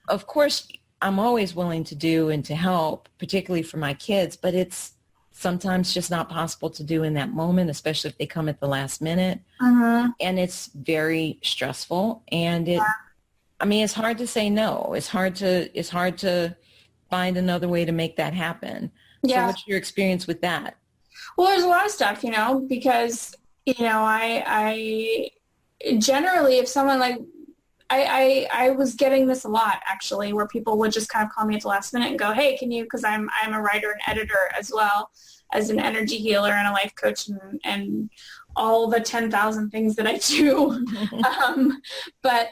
Of course, I'm always willing to do and to help, particularly for my kids, but it's sometimes just not possible to do in that moment, especially if they come at the last minute. And it's very stressful. And it's hard to say no. It's hard to find another way to make that happen. Yeah. So what's your experience with that? Well, there's a lot of stuff, because, I generally, if someone I was getting this a lot actually, where people would just kind of call me at the last minute and go, hey, can you, because I'm a writer and editor as well as an energy healer and a life coach and all the 10,000 things that I do. But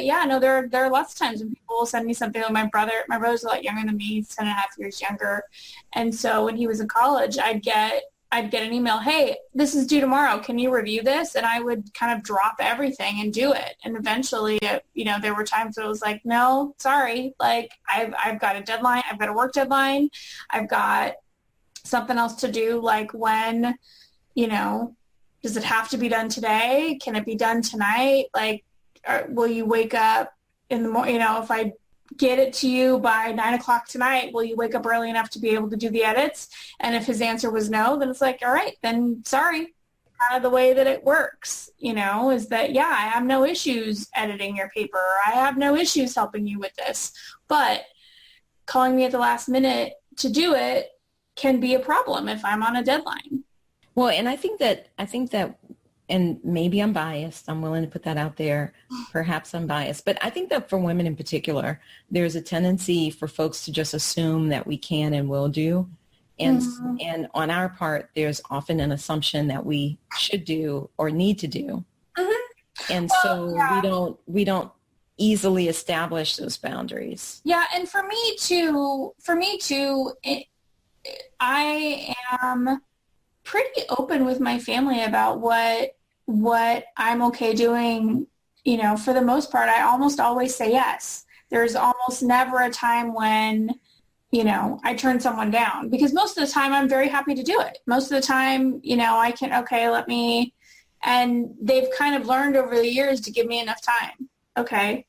yeah, no, there are lots of times when people will send me something. Like my brother's a lot younger than me, he's 10.5 years younger. And so when he was in college, I'd get an email, hey, this is due tomorrow. Can you review this? And I would kind of drop everything and do it. And eventually, there were times where it was like, no, sorry. I've got a deadline. I've got a work deadline. I've got something else to do. When, does it have to be done today? Can it be done tonight? Will you wake up in the morning? If I get it to you by 9:00 tonight, will you wake up early enough to be able to do the edits? And if his answer was no, then it's like, all right, then sorry. Kind of the way that it works, is that, yeah, I have no issues editing your paper. Or I have no issues helping you with this. But calling me at the last minute to do it can be a problem if I'm on a deadline. Well, and I think that, and maybe I'm biased. I'm willing to put that out there. Perhaps I'm biased. But I think that for women in particular, there's a tendency for folks to just assume that we can and will do. And and on our part, there's often an assumption that we should do or need to do. And we don't easily establish those boundaries. Yeah, and for me too, I am pretty open with my family about what I'm okay doing. For the most part, I almost always say yes. There's almost never a time when, I turn someone down, because most of the time I'm very happy to do it. Most of the time, I can, okay, and they've kind of learned over the years to give me enough time. Okay.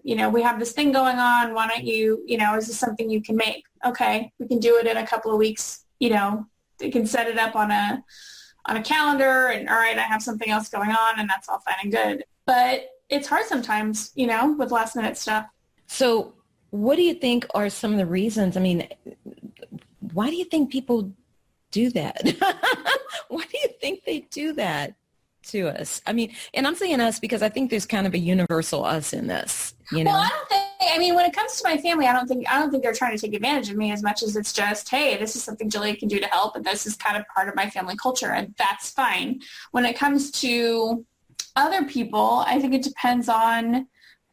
We have this thing going on. Why don't you, is this something you can make? Okay. We can do it in a couple of weeks. They can set it up on a calendar, and all right, I have something else going on, and that's all fine and good. But it's hard sometimes, with last minute stuff. So what do you think are some of the reasons? Why do you think people do that? Why do you think they do that to us? And I'm saying us because I think there's kind of a universal us in this, Well, I don't think, when it comes to my family, I don't think they're trying to take advantage of me as much as it's just, hey, this is something Julia can do to help, and this is kind of part of my family culture, and that's fine. When it comes to other people, I think it depends on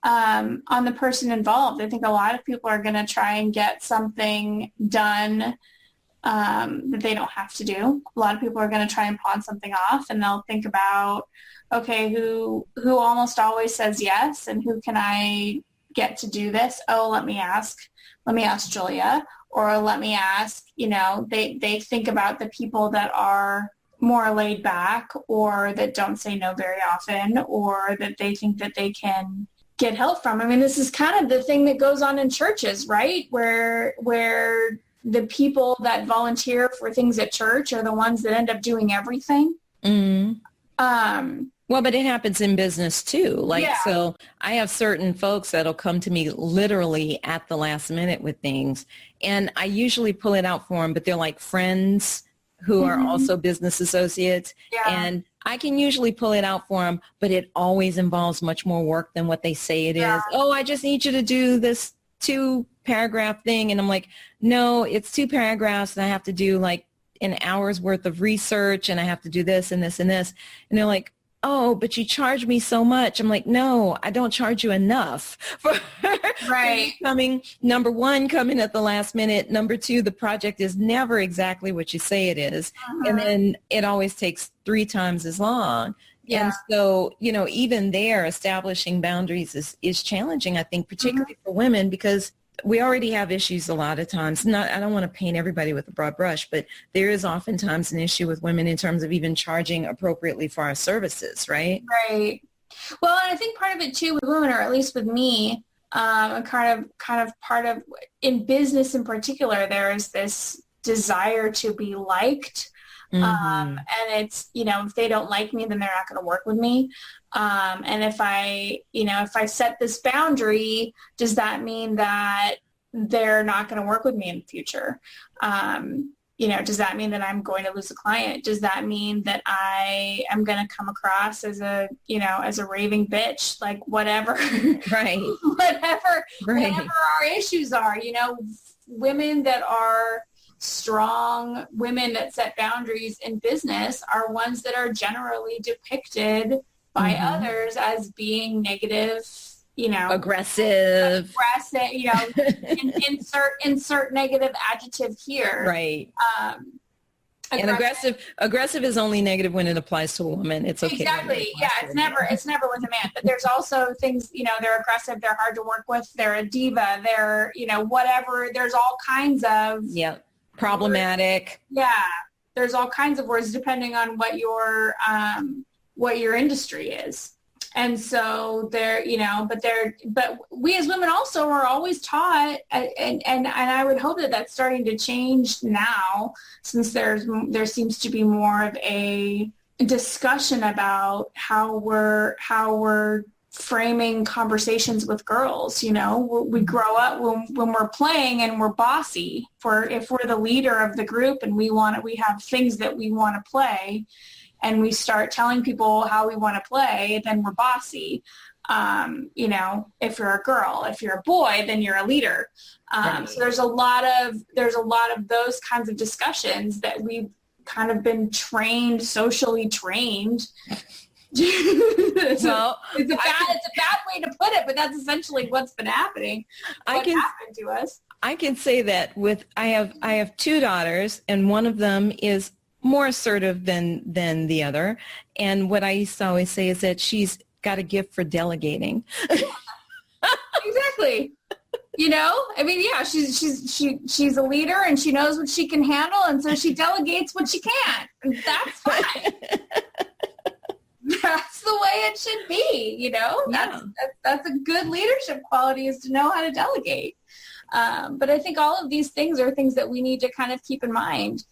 the person involved. I think a lot of people are going to try and get something done that they don't have to do. A lot of people are going to try and pawn something off, and they'll think about, okay, who almost always says yes, and who can I get to do this? Oh, let me ask Julia, or let me ask, they think about the people that are more laid back, or that don't say no very often, or that they think that they can get help from. This is kind of the thing that goes on in churches, right? Where the people that volunteer for things at church are the ones that end up doing everything. Well, but it happens in business too. So I have certain folks that'll come to me literally at the last minute with things, and I usually pull it out for them, but they're like friends who are also business associates. Yeah. And I can usually pull it out for them, but it always involves much more work than what they say it is. Oh, I just need you to do this 2-paragraph thing. And I'm like, no, it's 2 paragraphs and I have to do like an hour's worth of research and I have to do this and this and this. And they're like, oh, but you charge me so much. I'm like, no, I don't charge you enough for Right. coming. Number one, coming at the last minute. Number two, the project is never exactly what you say it is. And then it always takes 3 times as long. Yeah. And so, even there, establishing boundaries is challenging, I think, particularly for women, because we already have issues a lot of times. I don't want to paint everybody with a broad brush, but there is oftentimes an issue with women in terms of even charging appropriately for our services, right? Right. Well, and I think part of it too with women, or at least with me, kind of part of in business in particular, there is this desire to be liked. And it's, if they don't like me, then they're not going to work with me. And if I set this boundary, does that mean that they're not going to work with me in the future? Does that mean that I'm going to lose a client? Does that mean that I am going to come across as a raving bitch, like whatever, right. whatever our issues are, women that are strong, women that set boundaries in business are ones that are generally depicted by others as being negative, aggressive, insert negative adjective here. Right. And aggressive is only negative when it applies to a woman. It's okay. Exactly. Yeah. It's never with a man, but there's also things, they're aggressive. They're hard to work with. They're a diva. They're, whatever. There's all kinds of. Yeah. Problematic. Yeah. There's all kinds of words depending on what your industry is. And so but we as women also are always taught, and I would hope that that's starting to change now, since there seems to be more of a discussion about how we're framing conversations with girls. We grow up when we're playing and we're bossy. If we're the leader of the group and we have things that we want to play, and we start telling people how we want to play, then we're bossy. If you're a girl, if you're a boy, then you're a leader. Right. So there's a lot of those kinds of discussions that we've kind of been socially trained. It's a bad way to put it, but that's essentially what's been happening. Happened to us. I can say that I have 2 daughters, and one of them is more assertive than the other. And what I used to always say is that she's got a gift for delegating. Exactly. She's a leader and she knows what she can handle, and so she delegates what she can. And that's fine. That's the way it should be, That's a good leadership quality, is to know how to delegate. But I think all of these things are things that we need to kind of keep in mind.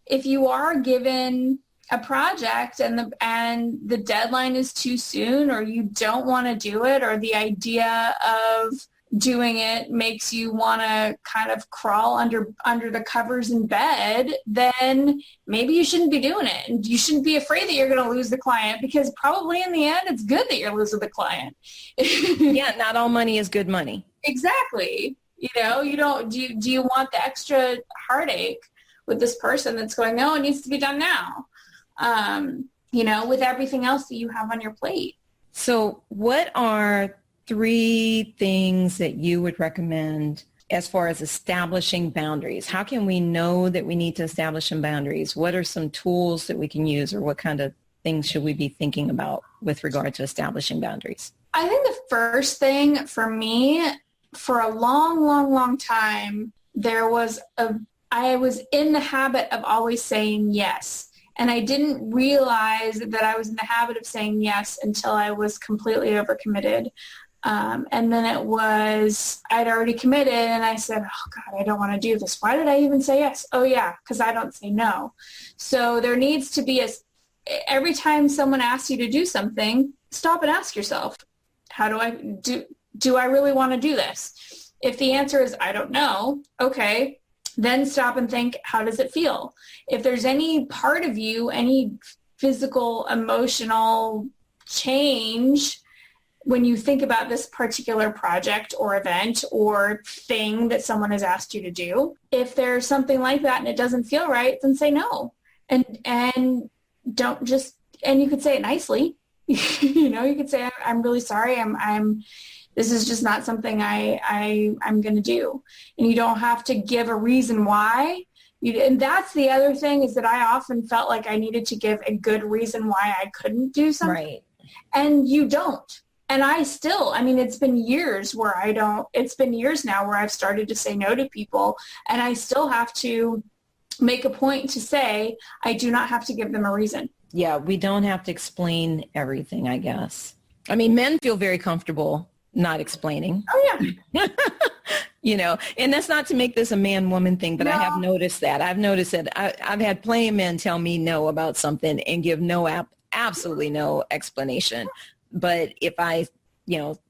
If you are given a project and the deadline is too soon, or you don't want to do it, or the idea of doing it makes you want to kind of crawl under the covers in bed, then maybe you shouldn't be doing it. And you shouldn't be afraid that you're going to lose the client, because probably in the end, it's good that you're losing the client. Yeah. Not all money is good money. Exactly. Do you want the extra heartache with this person that's going, no, it needs to be done now, with everything else that you have on your plate. So what are 3 things that you would recommend as far as establishing boundaries? How can we know that we need to establish some boundaries? What are some tools that we can use, or what kind of things should we be thinking about with regard to establishing boundaries? I think the first thing for me, for a long, long, long time, I was in the habit of always saying yes. And I didn't realize that I was in the habit of saying yes until I was completely overcommitted. And then I'd already committed, and I said, oh God, I don't want to do this. Why did I even say yes? Oh yeah, because I don't say no. So there needs to be every time someone asks you to do something, stop and ask yourself, do I really want to do this? If the answer is, I don't know, okay, then stop and think, how does it feel? If there's any part of you, any physical, emotional change when you think about this particular project or event or thing that someone has asked you to do. If there's something like that and it doesn't feel right, then say no. And don't just, and you could say it nicely. You know, you could say, I'm really sorry. This is just not something I'm going to do. And you don't have to give a reason why. And that's the other thing, is that I often felt like I needed to give a good reason why I couldn't do something. Right. And you don't. And it's been years it's been years now where I've started to say no to people, and I still have to make a point to say I do not have to give them a reason. Yeah, we don't have to explain everything, I guess. I mean, men feel very comfortable not explaining. Oh, yeah. You know, and that's not to make this a man-woman thing, but no. I have noticed that. I've noticed that I've had plenty of men tell me no about something and give absolutely no explanation. But if I,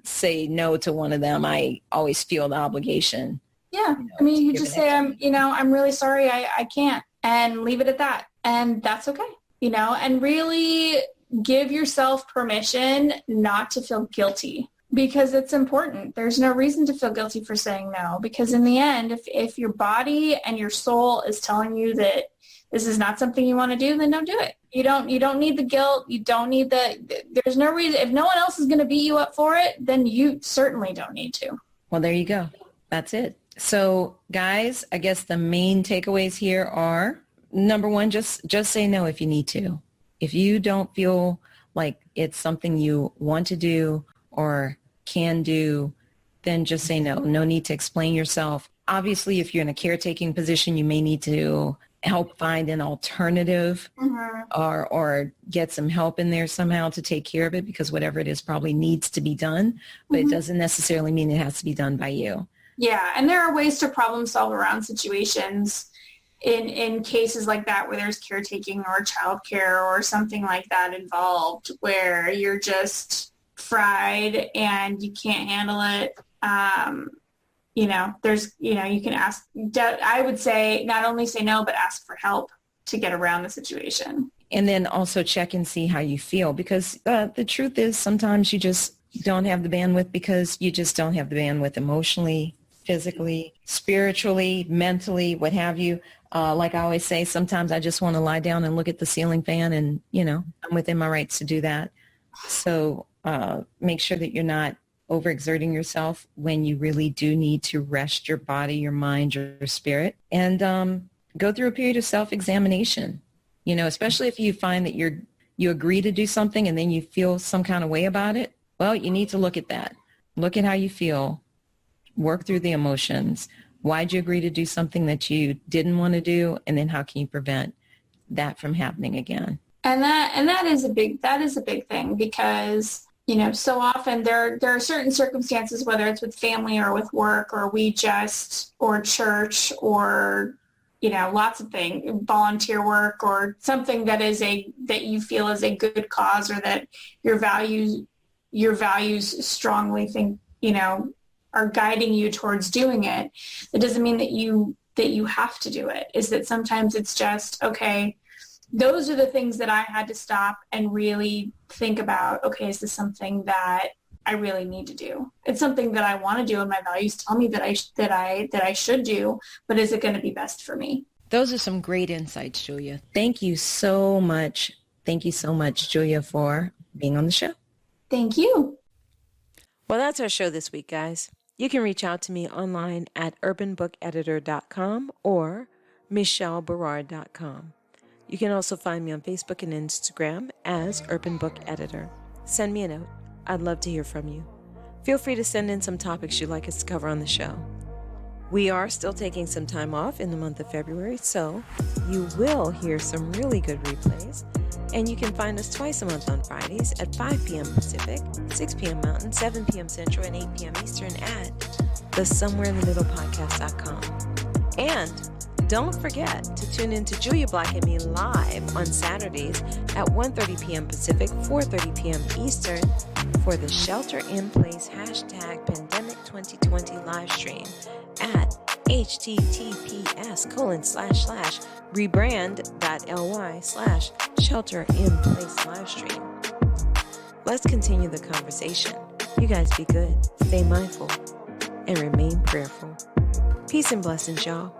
say no to one of them, I always feel the obligation. Yeah. You just say, I'm really sorry. I can't, and leave it at that. And that's okay. And really give yourself permission not to feel guilty, because it's important. There's no reason to feel guilty for saying no, because in the end, if your body and your soul is telling you that this is not something you want to do, then don't do it. You don't need the guilt. You don't need there's no reason. If no one else is going to beat you up for it, then you certainly don't need to. Well, there you go. That's it. So guys, I guess the main takeaways here are, number one, just say no if you need to. If you don't feel like it's something you want to do or can do, then just say no. No need to explain yourself. Obviously, if you're in a caretaking position, you may need to help find an alternative, or get some help in there somehow to take care of it, because whatever it is probably needs to be done, but it doesn't necessarily mean it has to be done by you. Yeah, and there are ways to problem solve around situations in cases like that where there's caretaking or childcare or something like that involved, where you're just fried and you can't handle it. You can ask, I would say not only say no, but ask for help to get around the situation. And then also check and see how you feel, because the truth is sometimes you just don't have the bandwidth, because you just don't have the bandwidth emotionally, physically, spiritually, mentally, what have you. Like I always say, sometimes I just want to lie down and look at the ceiling fan, and, I'm within my rights to do that. So make sure that you're not overexerting yourself when you really do need to rest your body, your mind, your spirit, and go through a period of self-examination, especially if you find that you agree to do something and then you feel some kind of way about it. Well, you need to look at that. Look at how you feel. Work through the emotions. Why'd you agree to do something that you didn't want to do? And then how can you prevent that from happening again? And that is a big thing, because so often there are certain circumstances, whether it's with family or with work or or church or, lots of things, volunteer work or something that you feel is a good cause, or that your values strongly think, are guiding you towards doing it. It doesn't mean that you have to do it. Is that sometimes it's just, okay, those are the things that I had to stop and really think about. Okay, is this something that I really need to do? It's something that I want to do, and my values tell me that I should do, but is it going to be best for me? Those are some great insights, Julia. Thank you so much. Thank you so much, Julia, for being on the show. Thank you. Well, that's our show this week, guys. You can reach out to me online at urbanbookeditor.com or michellebarard.com. You can also find me on Facebook and Instagram as Urban Book Editor. Send me a note. I'd love to hear from you. Feel free to send in some topics you'd like us to cover on the show. We are still taking some time off in the month of February, so you will hear some really good replays. And you can find us twice a month on Fridays at 5 p.m. Pacific, 6 p.m. Mountain, 7 p.m. Central, and 8 p.m. Eastern at the somewhereinthemiddlepodcast.com. And don't forget to tune in to Julia Black and me live on Saturdays at 1:30 p.m. Pacific, 4:30 p.m. Eastern for the Shelter in Place #Pandemic 2020 live stream at https://rebrand.ly/shelter-in-place-livestream. Let's continue the conversation. You guys be good, stay mindful, and remain prayerful. Peace and blessings, y'all.